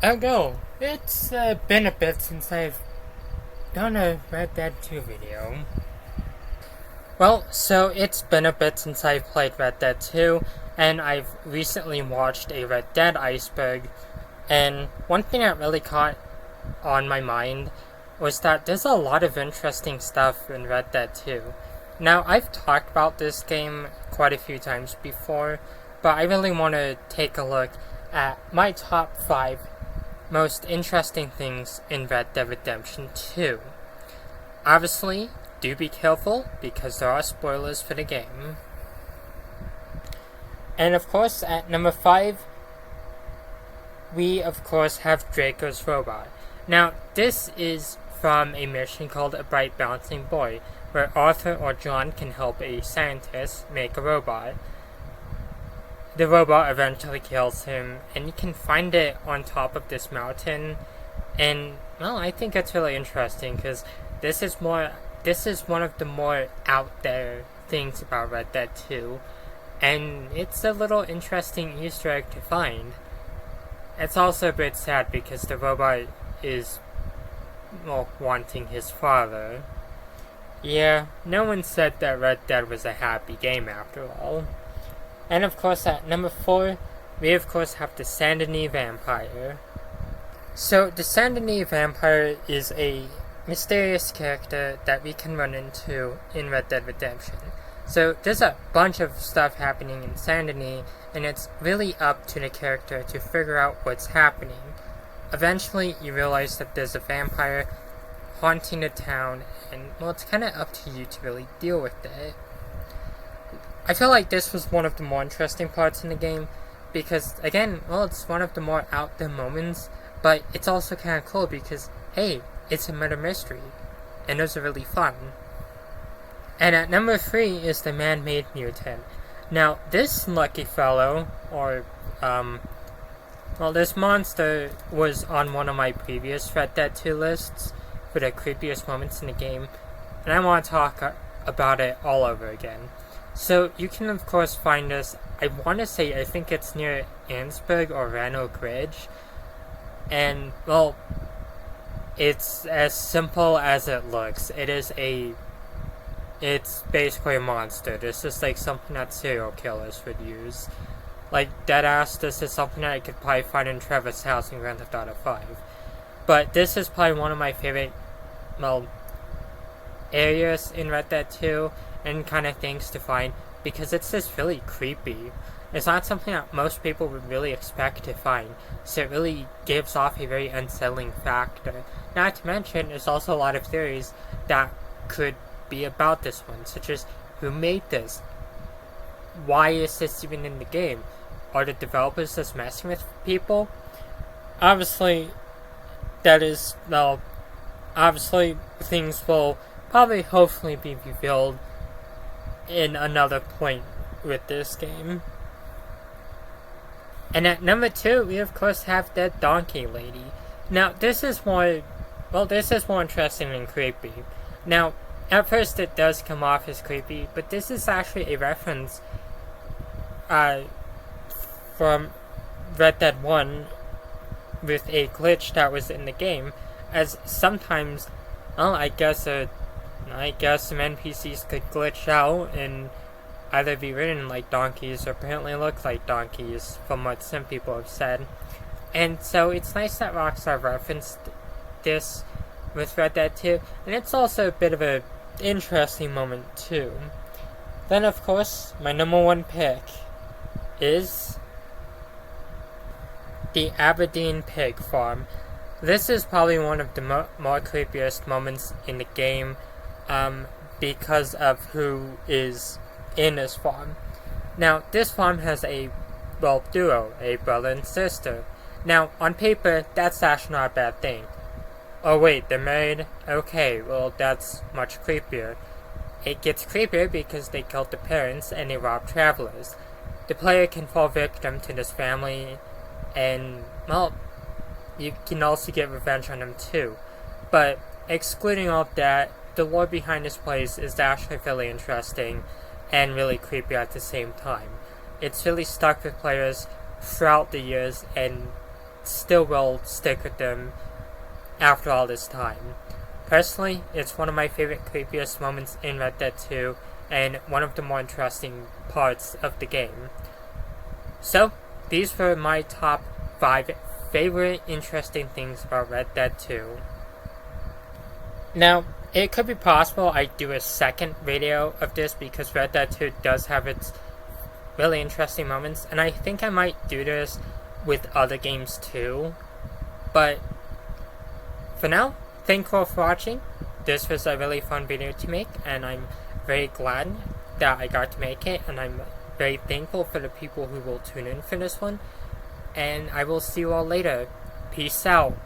Oh go! It's been a bit since I've done a Red Dead 2 video. Well, so it's been a bit since I've played Red Dead 2, and I've recently watched a Red Dead Iceberg, and one thing that really caught on my mind was that there's a lot of interesting stuff in Red Dead 2. Now, I've talked about this game quite a few times before, but I really want to take a look at my top 5 most interesting things in Red Dead Redemption 2. Obviously, do be careful because there are spoilers for the game. And of course, at number 5, we of course have Draco's Robot. Now, this is from a mission called A Bright Bouncing Boy, where Arthur or John can help a scientist make a robot. The robot eventually kills him, and you can find it on top of this mountain. And well, I think it's really interesting because this is one of the more out there things about Red Dead 2, and it's a little interesting Easter egg to find. It's also a bit sad because the robot is wanting his father. Yeah, no one said that Red Dead was a happy game after all. And of course, at number 4, we of course have the Saint Denis Vampire. So, the Saint Denis Vampire is a mysterious character that we can run into in Red Dead Redemption. So, there's a bunch of stuff happening in Saint Denis, and it's really up to the character to figure out what's happening. Eventually, you realize that there's a vampire haunting the town, and well, it's kind of up to you to really deal with it. I feel like this was one of the more interesting parts in the game because, again, well, it's one of the more out there moments, but it's also kind of cool because, hey, it's a murder mystery, and those are really fun. And at number 3 is the Man-Made Mutant. Now, this lucky fellow, or, this monster was on one of my previous Red Dead 2 lists for the creepiest moments in the game, and I want to talk about it all over again. So, you can of course find this, I think it's near Annesburg or Rannoch Ridge, and, well, it's as simple as it looks. It's basically a monster. This is like something that serial killers would use. Like, deadass, this is something that I could probably find in Trevor's house in Grand Theft Auto 5. But this is probably one of my favorite, areas in Red Dead 2, and kind of things to find, because it's just really creepy. It's not something that most people would really expect to find, so it really gives off a very unsettling factor. Not to mention, there's also a lot of theories that could be about this one, such as, who made this? Why is this even in the game? Are the developers just messing with people? Obviously, things will probably hopefully be revealed in another point with this game. And at number 2, we of course have the Donkey Lady. Now, this is more interesting than creepy. Now, at first it does come off as creepy, but this is actually a reference from Red Dead 1 with a glitch that was in the game, as sometimes, I guess some NPCs could glitch out and either be ridden like donkeys or apparently look like donkeys, from what some people have said. And so it's nice that Rockstar referenced this with Red Dead 2, and it's also a bit of an interesting moment too. Then of course, my number 1 pick is the Aberdeen Pig Farm. This is probably one of the more creepiest moments in the game, because of who is in this farm. Now, this farm has a duo, a brother and sister. Now, on paper, that's actually not a bad thing. Oh wait, they're married? Okay, well, that's much creepier. It gets creepier because they killed the parents and they robbed travelers. The player can fall victim to this family, and, well, you can also get revenge on them too. But, excluding all of that, the lore behind this place is actually really interesting and really creepy at the same time. It's really stuck with players throughout the years, and still will stick with them after all this time. Personally, it's one of my favorite creepiest moments in Red Dead 2, and one of the more interesting parts of the game. So, these were my top 5 favorite interesting things about Red Dead 2. Now, it could be possible I do a second video of this because Red Dead 2 does have its really interesting moments, and I think I might do this with other games too. But for now, thank you all for watching. This was a really fun video to make, and I'm very glad that I got to make it, and I'm very thankful for the people who will tune in for this one. And I will see you all later. Peace out.